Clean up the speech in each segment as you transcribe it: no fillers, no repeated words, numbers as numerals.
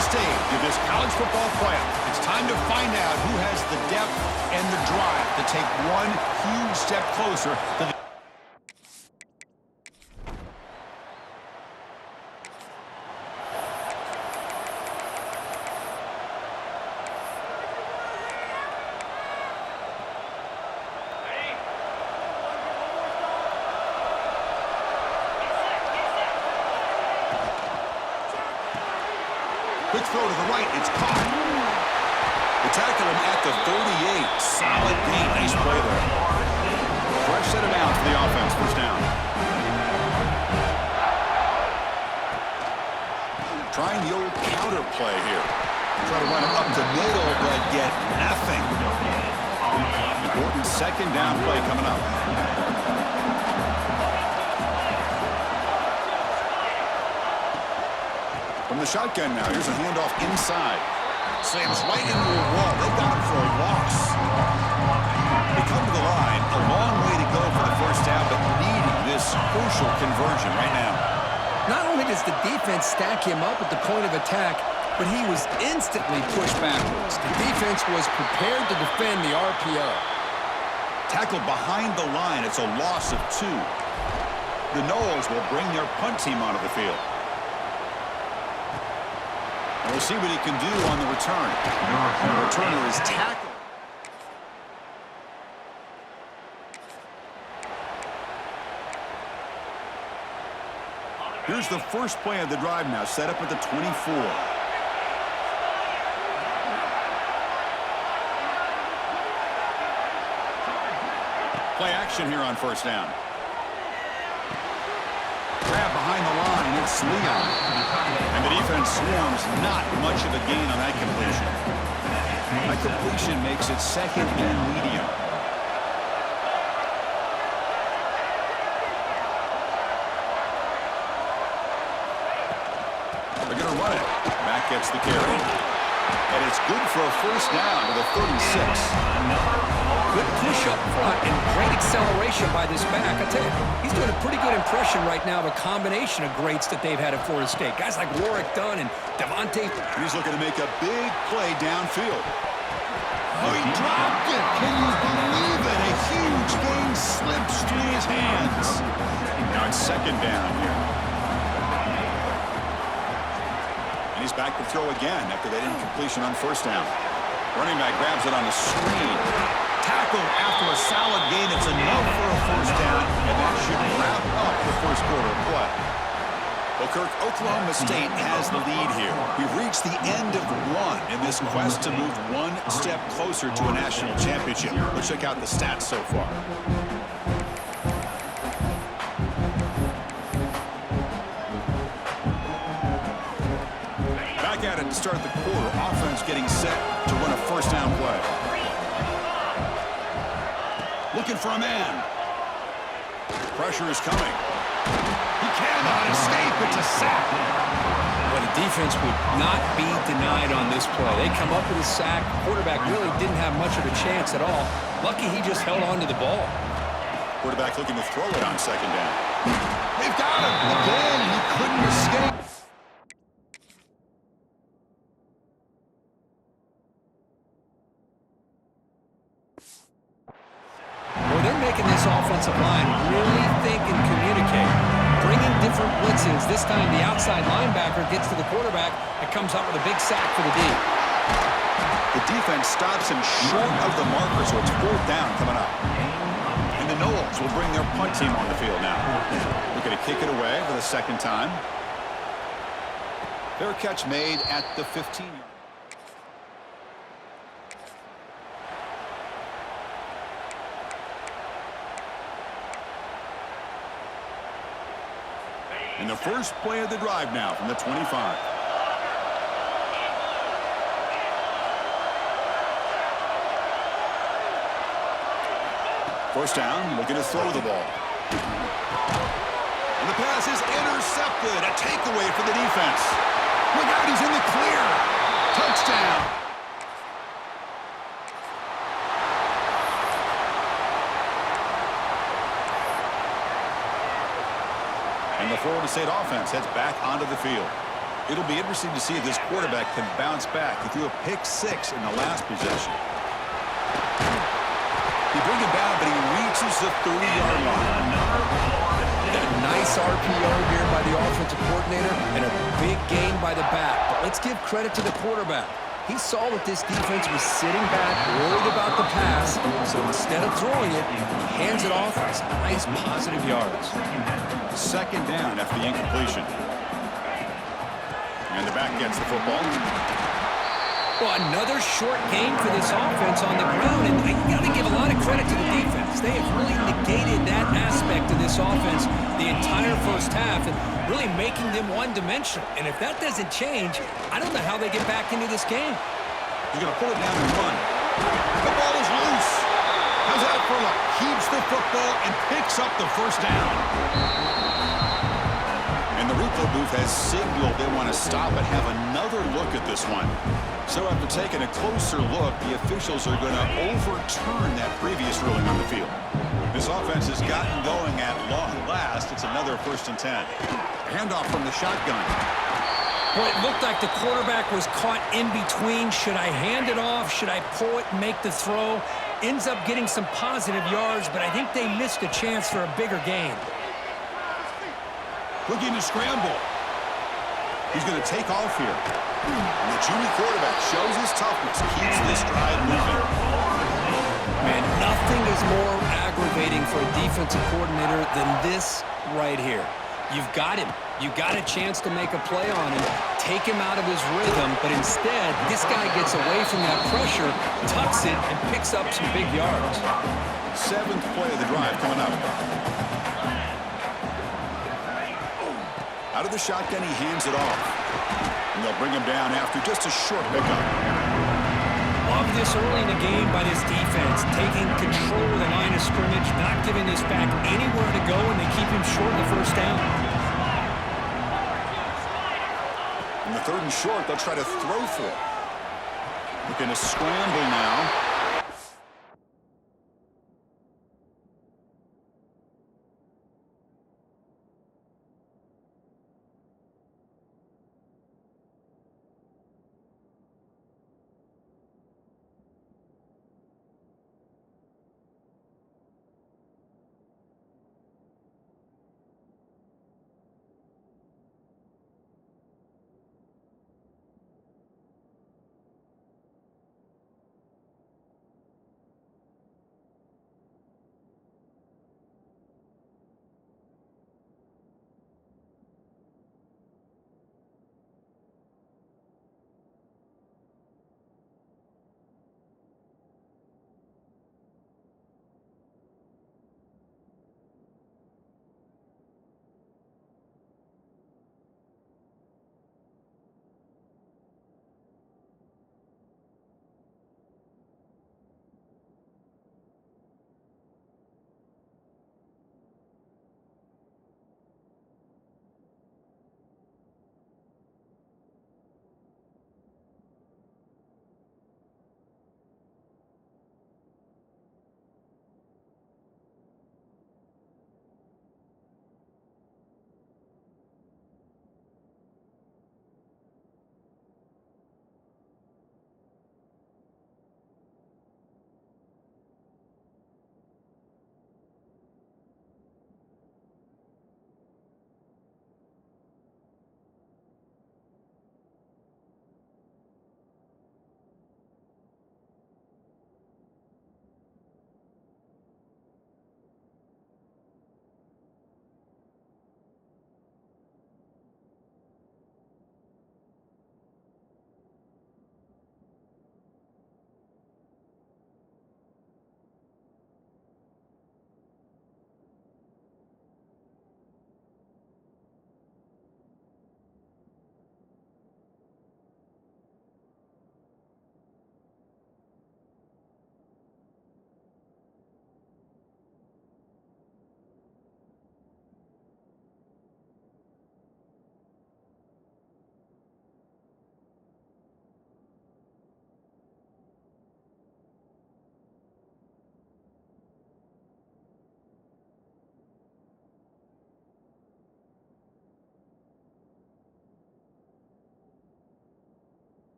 stage of this college football playoff. It's time to find out who has the depth and the drive to take one huge step closer to the quick throw to the right. It's caught. They tackle him at the 38. Solid gain. Nice play there. Fresh set of downs for the offense. First down. Trying the old counter play here. Try to run it up the middle, but get nothing. Important second down play coming up. From the shotgun now, here's a handoff inside. Slams right into a wall. They got him for a loss. They come to the line. A long way to go for the first down, but needing this crucial conversion right now. Not only does the defense stack him up at the point of attack, but he was instantly pushed backwards. The defense was prepared to defend the RPO. Tackled behind the line. It's a loss of 2. The Noles will bring their punt team onto the field. We'll see what he can do on the return. The returner is tackled. Here's the first play of the drive now, set up at the 24. Play action here on first down. Grab behind the line, it's Leon. And the defense swarms, not much of a gain on that completion. That completion makes it second and medium. They're going to run it. Back gets the carry. And it's good for a first down to the 36. Good push up front and great acceleration by this back. I tell you, he's doing a pretty good impression right now of a combination of greats that they've had at Florida State. Guys like Warrick Dunn and Devontae. He's looking to make a big play downfield. Oh, he dropped it. Can you believe it? A huge gain slips through his hands. Now it's second down here. And he's back to throw again after that incompletion on first down. Running back grabs it on the screen. Tackled after a solid gain. It's enough for a first down, and that should wrap up the first quarter of play. Well, Kirk, Oklahoma State has the lead here. We've reached the end of one in this quest to move one step closer to a national championship. Let's check out the stats so far. Back at it to start the quarter. Offense getting set to run a first down play. Looking for a man. Pressure is coming. He cannot escape. It's a sack. Well, the defense would not be denied on this play. They come up with a sack. Quarterback really didn't have much of a chance at all. Lucky he just held on to the ball. Quarterback looking to throw it on second down. They've got him. Again, he couldn't escape. Making this offensive line really think and communicate. Bringing different blitzes. This time the outside linebacker gets to the quarterback and comes up with a big sack for the D. The defense stops him short of the marker, so it's fourth down coming up. And the Noles will bring their punt team on the field now. They're going to kick it away for the second time. Fair catch made at the 15-yard. And the first play of the drive now from the 25. First down, looking to throw the ball. And the pass is intercepted. A takeaway for the defense. Look out, he's in the clear. Touchdown. And the Florida State offense heads back onto the field. It'll be interesting to see if this quarterback can bounce back. He threw a pick 6 in the last possession. He brings it down, but he reaches the 30-yard line. A nice RPO here by the offensive coordinator and a big gain by the back. But let's give credit to the quarterback. He saw that this defense was sitting back, worried about the pass, so instead of throwing it, he hands it off for some nice positive yards. Second down after the incompletion. And the back gets the football. Well, another short game for this offense on the ground, and you got to give a lot of credit to the defense. They have really negated that aspect of this offense the entire first half and really making them one-dimensional. And if that doesn't change, I don't know how they get back into this game. He's going to pull it down and run. The ball is loose. How's that for luck? Keeps the football and picks up the first down. And the replay booth has signaled they want to stop and have another look at this one. So after taking a closer look, the officials are going to overturn that previous ruling on the field. This offense has gotten going at long last. It's another 1st and 10. Handoff from the shotgun. Boy, it looked like the quarterback was caught in between. Should I hand it off? Should I pull it and make the throw? Ends up getting some positive yards, but I think they missed a chance for a bigger gain. Looking to scramble. He's going to take off here. And the junior quarterback shows his toughness, keeps this drive moving. Man, nothing is more aggravating for a defensive coordinator than this right here. You've got him. You got a chance to make a play on him, take him out of his rhythm, but instead, this guy gets away from that pressure, tucks it, and picks up some big yards. 7th play of the drive coming up. Out of the shotgun, he hands it off. And they'll bring him down after just a short pickup. Love this early in the game by this defense, taking control of the line of scrimmage, not giving this back anywhere to go, and they keep him short of the first down. In the 3rd and short, they'll try to throw for it. Looking to scramble now.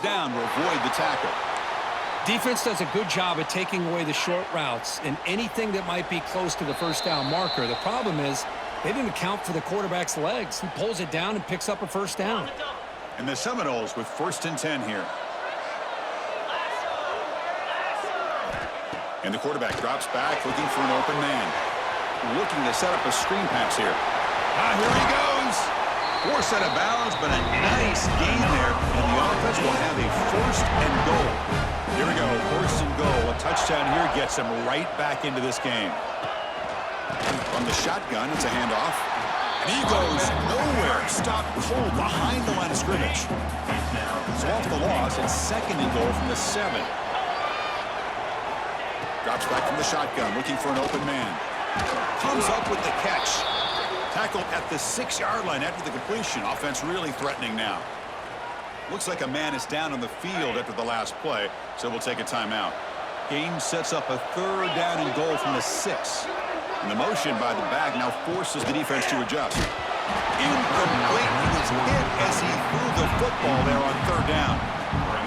Down to avoid the tackle. Defense does a good job at taking away the short routes and anything that might be close to the first down marker. The problem is they didn't account for the quarterback's legs. He pulls it down and picks up a first down. And the Seminoles with 1st and 10 here. And the quarterback drops back looking for an open man. Looking to set up a screen pass here. Here he goes. Forced out of bounds, but a nice gain there. And the offense will have a 1st and goal. Here we go, 1st and goal. A touchdown here gets him right back into this game. From the shotgun, it's a handoff. And he goes nowhere. Stopped cold behind the line of scrimmage. So off the loss, it's 2nd and goal from the 7. Drops back from the shotgun, looking for an open man. Comes up with the catch. Tackled at the 6-yard line after the completion. Offense really threatening now. Looks like a man is down on the field after the last play, so we'll take a timeout. Game sets up a 3rd down and goal from the 6. And the motion by the back now forces the defense to adjust. Incomplete. He was hit as he threw the football there on 3rd down.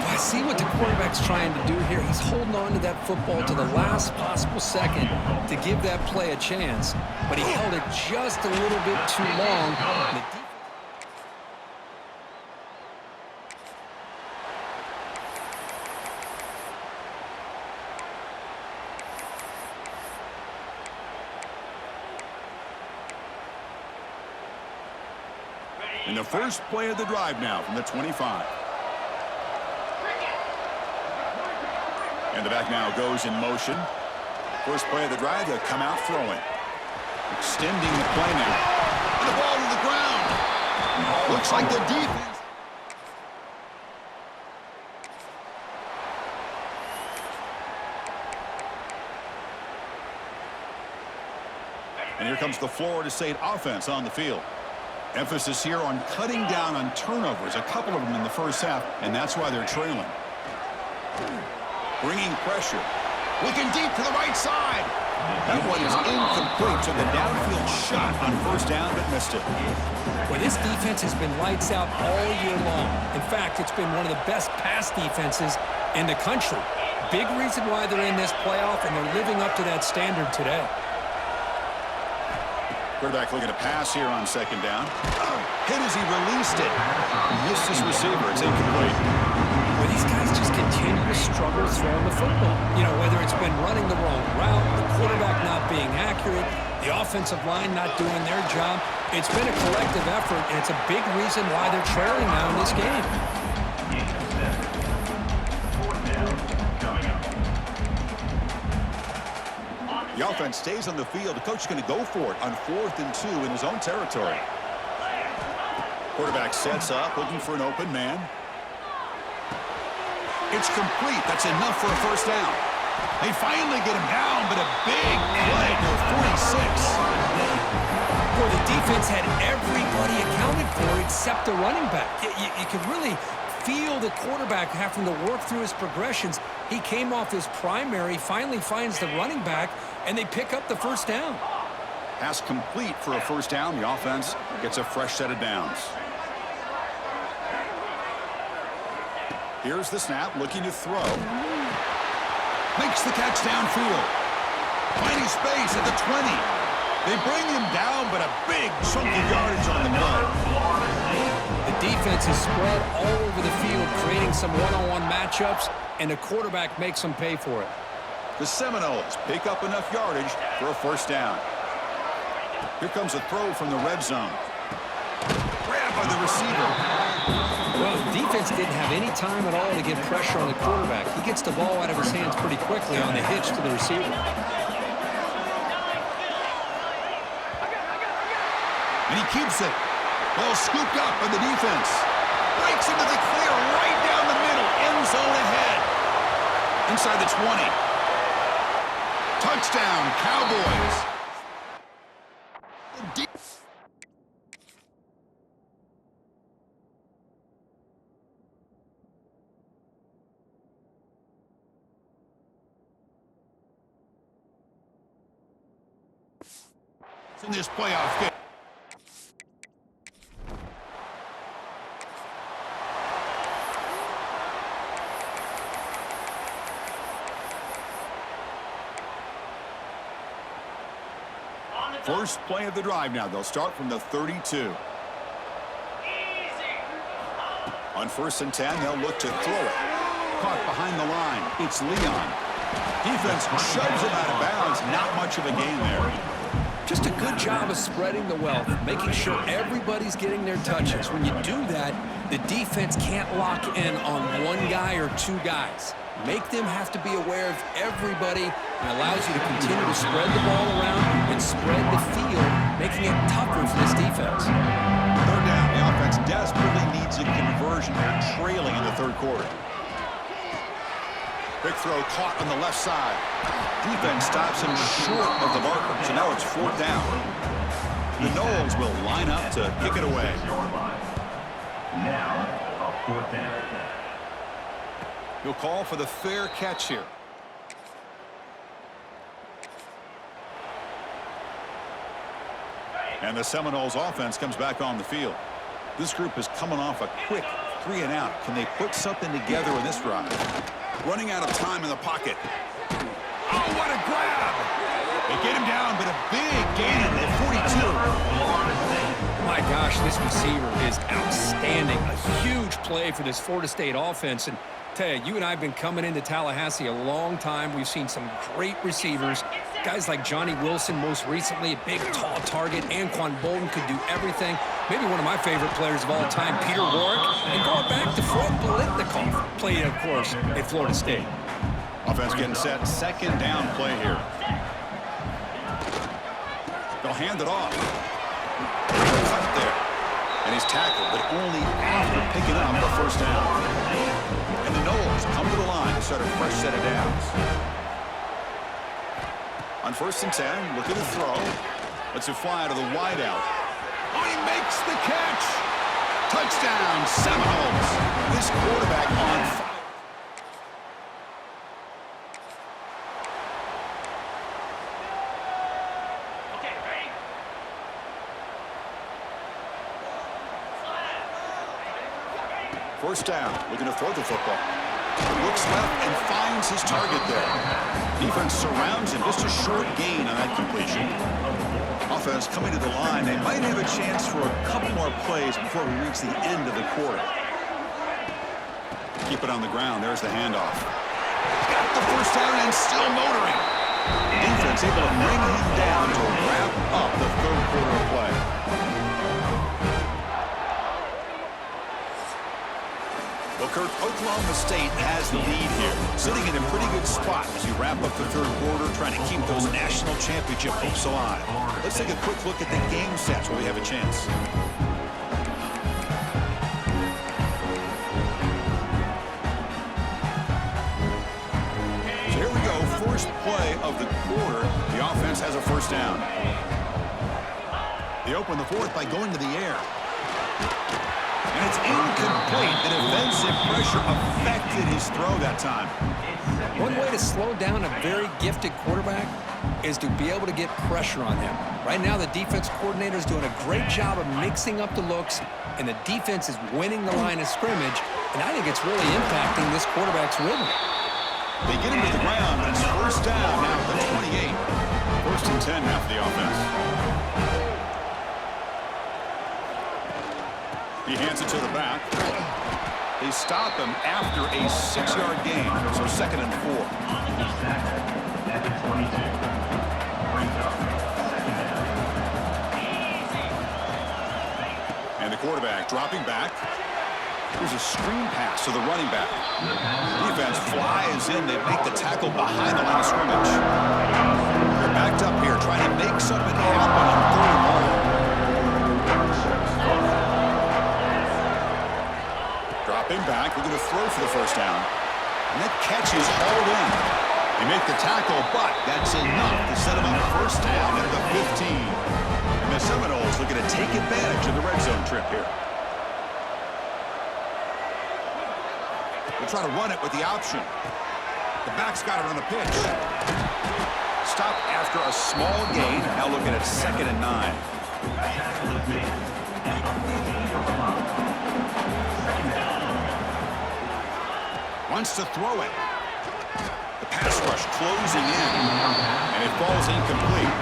I see what the quarterback's trying to do here. He's holding on to that football to the last possible second to give that play a chance, but he held it just a little bit too long. And the first play of the drive now from the 25. And the back now goes in motion. First play of the drive, they'll come out throwing. Extending the play now. And the ball to the ground. Looks like the defense. And here comes the Florida State offense on the field. Emphasis here on cutting down on turnovers, a couple of them in the first half, and that's why they're trailing. Bringing pressure. Looking deep to the right side. That one is incomplete. Took a downfield shot on 1st down, but missed it. Well, this defense has been lights out all year long. In fact, it's been one of the best pass defenses in the country. Big reason why they're in this playoff, and they're living up to that standard today. Quarterback looking to pass here on 2nd down. Hit as he released it. Missed his receiver. It's incomplete. Well, these guys just continue to struggle throwing the football. You know, whether it's been running the wrong route, the quarterback not being accurate, the offensive line not doing their job. It's been a collective effort, and it's a big reason why they're trailing now in this game. The offense stays on the field. The coach is going to go for it on 4th and 2 in his own territory. Quarterback sets up, looking for an open man. It's complete. That's enough for a 1st down. They finally get him down, but a big play to 46. Well, the defense had everybody accounted for except the running back. You could really feel the quarterback having to work through his progressions. He came off his primary, finally finds the running back, and they pick up the 1st down. Pass complete for a 1st down. The offense gets a fresh set of downs. Here's the snap, looking to throw. Makes the catch downfield. Finding space at the 20. They bring him down, but a big chunk of yardage on the mud. The defense is spread all over the field, creating some one-on-one matchups, and the quarterback makes them pay for it. The Seminoles pick up enough yardage for a 1st down. Here comes a throw from the red zone. Grab by the receiver. Well, the defense didn't have any time at all to get pressure on the quarterback. He gets the ball out of his hands pretty quickly on the hitch to the receiver. And he keeps it. Ball scooped up by the defense. Breaks into the clear right down the middle. End zone ahead. Inside the 20. Touchdown, Cowboys. In this playoff game. First play of the drive now. They'll start from the 32. On 1st and 10, they'll look to throw it. Caught behind the line. It's Leon. Defense shoves him out of bounds. Not much of a gain there. Just a good job of spreading the wealth, making sure everybody's getting their touches. When you do that, the defense can't lock in on one guy or two guys. Make them have to be aware of everybody, and allows you to continue to spread the ball around and spread the field, making it tougher for this defense. Third down. The offense desperately needs a conversion. They're trailing in the third quarter. Quick throw caught on the left side. Defense stops him short of the marker, so now it's 4th down. The Noles will line up to kick it away. Now, a 4th down. He'll call for the fair catch here. And the Seminoles offense comes back on the field. This group is coming off a quick 3-and-out. Can they put something together in this drive? Running out of time in the pocket. Oh, what a grab! They get him down, but a big gain at 42. My gosh, this receiver is outstanding. A huge play for this Florida State offense. And tell you, you and I have been coming into Tallahassee a long time. We've seen some great receivers. Guys like Johnny Wilson, most recently, a big, tall target. Anquan Bolden could do everything. Maybe one of my favorite players of all time, Peter Warrick. And going back to Fred Biletnikoff, played, of course, at Florida State. Offense getting set. 2nd down play here. They'll hand it off. Cut there. And he's tackled, but only after picking up the 1st down. And the Noles come to the line to start a fresh set of downs. On 1st and 10, look at the throw. Lets it fly to the wideout. Oh, he makes the catch! Touchdown, Seminoles! This quarterback on fire. First down, looking to throw the football. Looks left and finds his target there. Defense surrounds him. Just a short gain on that completion. Offense coming to the line. They might have a chance for a couple more plays before we reach the end of the quarter. Keep it on the ground. There's the handoff. Got the first down and still motoring. Defense able to bring him down to wrap up the third quarter of play. Well, Kirk, Oklahoma State has the lead here, sitting in a pretty good spot as we wrap up the third quarter, trying to keep those national championship hopes alive. Let's take a quick look at the game sets where we have a chance. So here we go, first play of the quarter. The offense has a first down. They open the fourth by going to the air. And it's incomplete. The defensive pressure affected his throw that time. One way to slow down a very gifted quarterback is to be able to get pressure on him. Right now, the defense coordinator is doing a great job of mixing up the looks, and the defense is winning the line of scrimmage, and I think it's really impacting this quarterback's rhythm. They get him to the ground, but it's first down now at the 28. 1st and 10 now for the offense. He hands it to the back. They stop him after a 6-yard gain, so 2nd and 4. And the quarterback dropping back. Here's a screen pass to the running back. Defense flies in. They make the tackle behind the line of scrimmage. They're backed up here trying to make something happen on 3rd and 1. Dropping back, we're going to throw for the first down. And that catch is hauled in. They make the tackle, but that's enough to set them up first down at the 15. And the Seminoles looking to take advantage of the red zone trip here. We'll try to run it with the option. The back's got it on the pitch. Stop after a small gain. Now looking at 2nd and 9. Wants to throw it. The pass rush closing in, and it falls incomplete.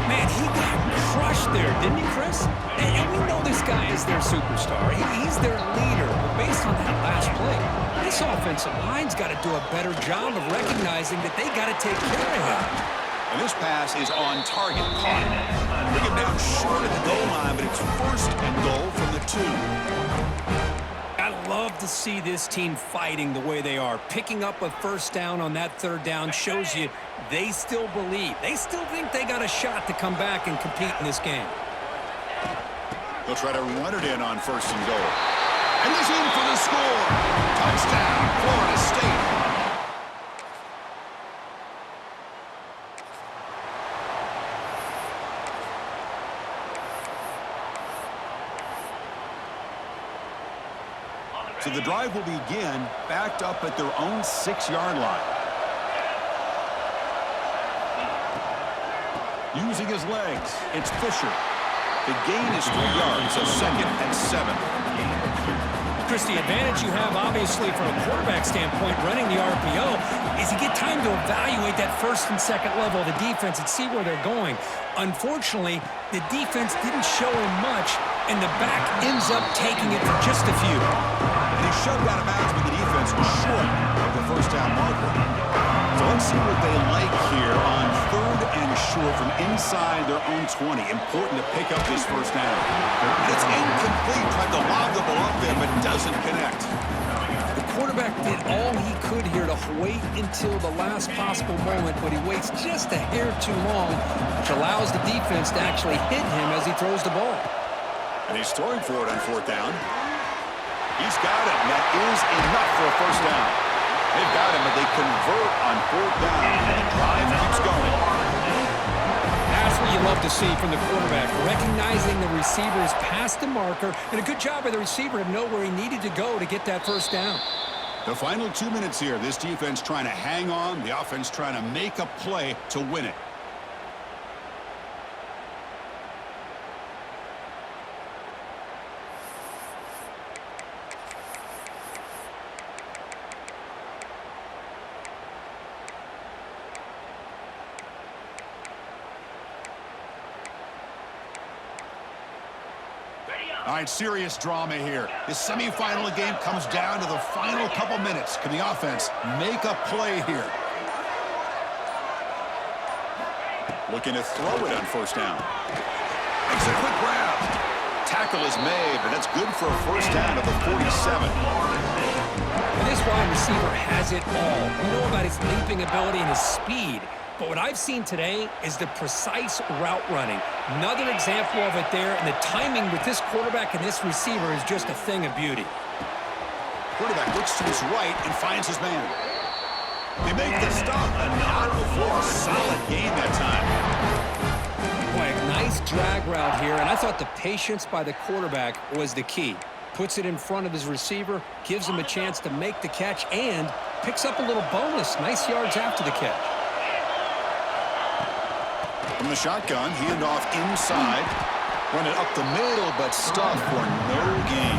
Man, he got crushed there, didn't he, Chris? And we know this guy is their superstar. He's their leader. But based on that last play, this offensive line's got to do a better job of recognizing that they got to take care of him. And this pass is on target. Caught him. Bring him down short of the goal line, but it's 1st and goal from the 2. I love to see this team fighting the way they are. Picking up a 1st down on that 3rd down shows you they still believe. They still think they got a shot to come back and compete in this game. They'll try to run it in on 1st and goal. And he's in for the score. Touchdown, Florida State. So the drive will begin backed up at their own 6-yard line. Using his legs, it's Fisher. The gain is 3 yards, so 2nd and 7. Chris, the advantage you have, obviously, from a quarterback standpoint, running the RPO, is you get time to evaluate that 1st and 2nd level of the defense and see where they're going. Unfortunately, the defense didn't show him much, and the back ends up taking it for just a few. And he shoved out of bounds with the defense short of the 1st down marker. So let's see what they like here on 3rd and short from inside their own 20. Important to pick up this 1st down. And it's incomplete. Tried to lob the ball up there, but doesn't connect. The quarterback did all he could here to wait until the last possible moment, but he waits just a hair too long, which allows the defense to actually hit him as he throws the ball. And he's throwing for it on 4th down. He's got it, and that is enough for a 1st down. They've got him, but they convert on 4th down, and the drive keeps going. That's what you love to see from the quarterback, recognizing the receiver's past the marker, and a good job by the receiver to know where he needed to go to get that 1st down. The final 2 minutes here, this defense trying to hang on, the offense trying to make a play to win it. All right, serious drama here. This semifinal game comes down to the final couple minutes. Can the offense make a play here? Looking to throw it on 1st down. Makes a quick grab. Tackle is made, but that's good for a 1st down at the 47. And this wide receiver has it all. We know about his leaping ability and his speed. But what I've seen today is the precise route running. Another example of it there, and the timing with this quarterback and this receiver is just a thing of beauty. Quarterback looks to his right and finds his man. They make the stop, and not before a solid gain that time. Boy, a nice drag route here, and I thought the patience by the quarterback was the key. Puts it in front of his receiver, gives him a chance to make the catch, and picks up a little bonus. Nice yards after the catch. From the shotgun, handoff inside. Run it up the middle, but stuffed for no gain.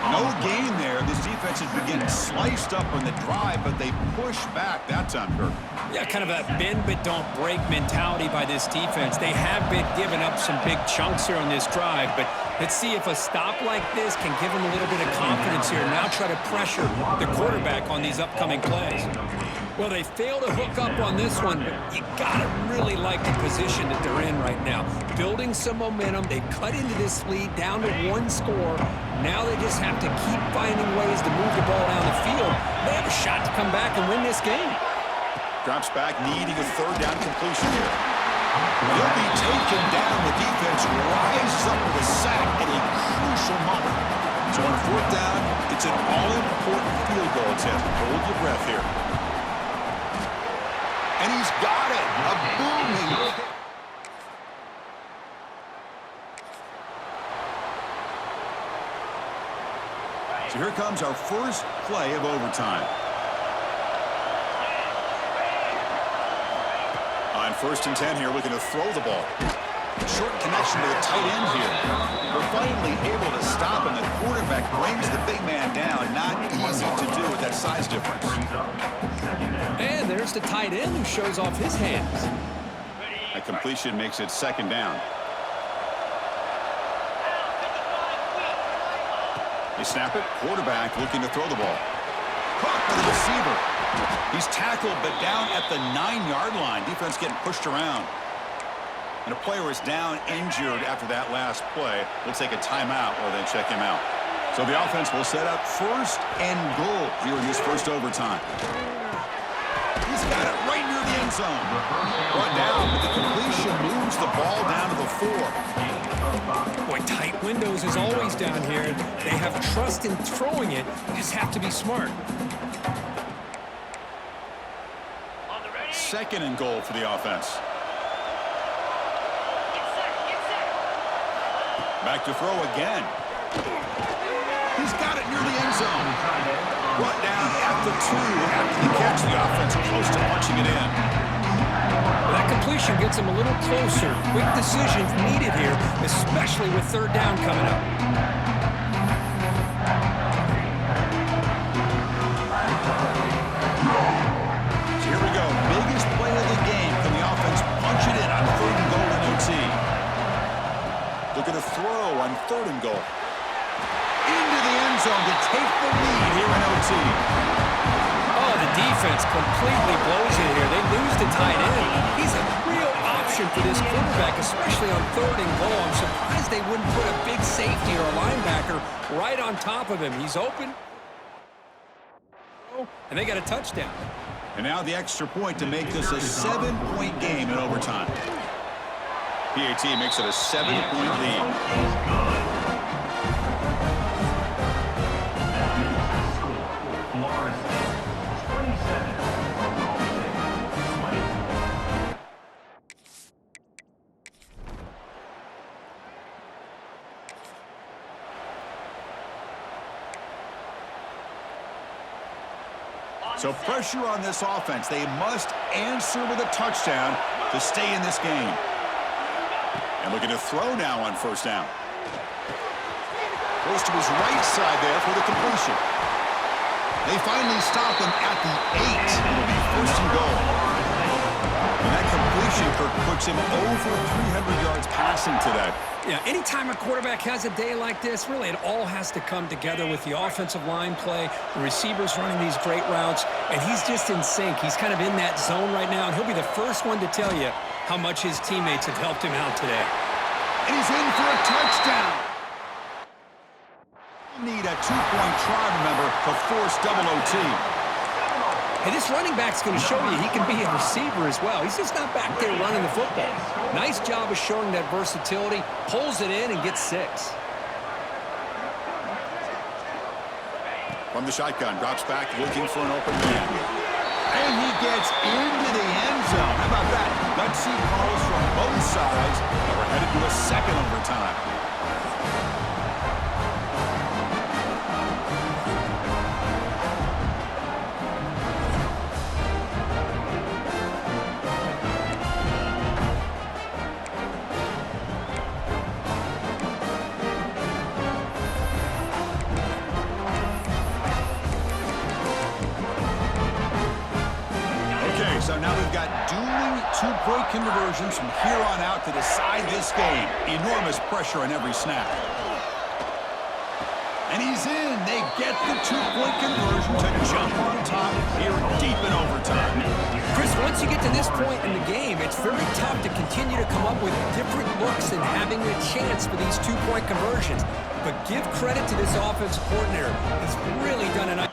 No gain there. This defense has been getting sliced up on the drive, but they push back that time, Kirk. Yeah, kind of a bend but don't break mentality by this defense. They have been giving up some big chunks here on this drive, but let's see if a stop like this can give them a little bit of confidence here. Now try to pressure the quarterback on these upcoming plays. Well, they fail to hook up on this one, but you gotta really like the position that they're in right now. Building some momentum, they cut into this lead down to 1 score. Now they just have to keep finding ways to move the ball down the field. They have a shot to come back and win this game. Drops back, needing a 3rd down completion here. He'll be taken down. The defense rises up with a sack at a crucial moment. So on 4th down, it's an all-important field goal attempt. Hold your breath here. And he's got it. A booming kick. So here comes our first play of overtime. On 1st and 10 here, looking to throw the ball. Short connection to the tight end here. We're finally able to stop him. The quarterback brings the big man down. Not easy to do with that size difference. And there's the tight end who shows off his hands. A completion makes it second down. They snap it. Quarterback looking to throw the ball. Caught by the receiver. He's tackled, but down at the 9-yard line. Defense getting pushed around. And a player is down injured after that last play. We'll take a timeout or then check him out. So the offense will set up first and goal here in this first overtime. He's got it right near the end zone. Brought down, but the completion moves the ball down to the 4. Boy, tight windows is always down here. They have trust in throwing it. You just have to be smart. Second and goal for the offense. Back to throw again. He's got it near the end zone. Brought down at the 2 after the catch. The offense close to punching it in. That completion gets him a little closer. Quick decisions needed here, especially with third down coming up. So here we go. Biggest play of the game. Can the offense punch it in on third and goal in OT? Looking to throw on third and goal. Into the end zone to take the lead here in OT. Oh, the defense completely blows it here. They lose the tight end. He's a real option for this quarterback, especially on third and goal. I'm surprised they wouldn't put a big safety or a linebacker right on top of him. He's open. And they got a touchdown. And now the extra point to make this a 7-point game in overtime. PAT makes it a 7-point lead. So pressure on this offense. They must answer with a touchdown to stay in this game. And looking to throw now on first down. Goes to his right side there for the completion. They finally stop him at the 8. It'll be first and goal. And that completion puts him over 300 yards passing today. Yeah, anytime a quarterback has a day like this, really it all has to come together with the offensive line play, the receivers running these great routes, and he's just in sync. He's kind of in that zone right now, and he'll be the first one to tell you how much his teammates have helped him out today. And he's in for a touchdown. Need a 2-point try, remember, to force double OT. Hey, this running back's going to show you he can be a receiver as well. He's just not back there running the football. Nice job of showing that versatility. Pulls it in and gets 6. From the shotgun, drops back, looking for an open man. And he gets into the end zone. How about that? Gutsy calls from both sides. And we're headed to a second overtime. So now we've got dueling 2-point conversions from here on out to decide this game. Enormous pressure on every snap. And he's in. They get the 2-point conversion to jump on top here deep in overtime. Chris, once you get to this point in the game, it's very tough to continue to come up with different looks and having a chance for these 2-point conversions. But give credit to this offensive coordinator. He's really done a nice.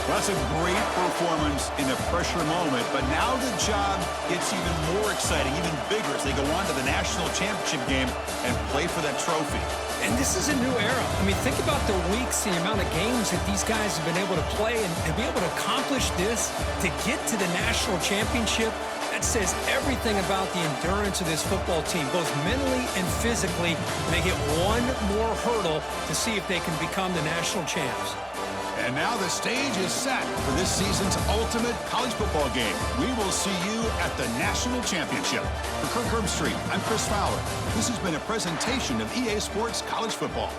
Well, that's a great performance in a pressure moment, but now the job gets even more exciting, even bigger as they go on to the national championship game and play for that trophy. And this is a new era. I mean, think about the weeks, the amount of games that these guys have been able to play and be able to accomplish this, to get to the national championship. That says everything about the endurance of this football team, both mentally and physically. And they get one more hurdle to see if they can become the national champs. And now the stage is set for this season's ultimate college football game. We will see you at the national championship. For Kirk Herbstreit, I'm Chris Fowler. This has been a presentation of EA Sports College Football.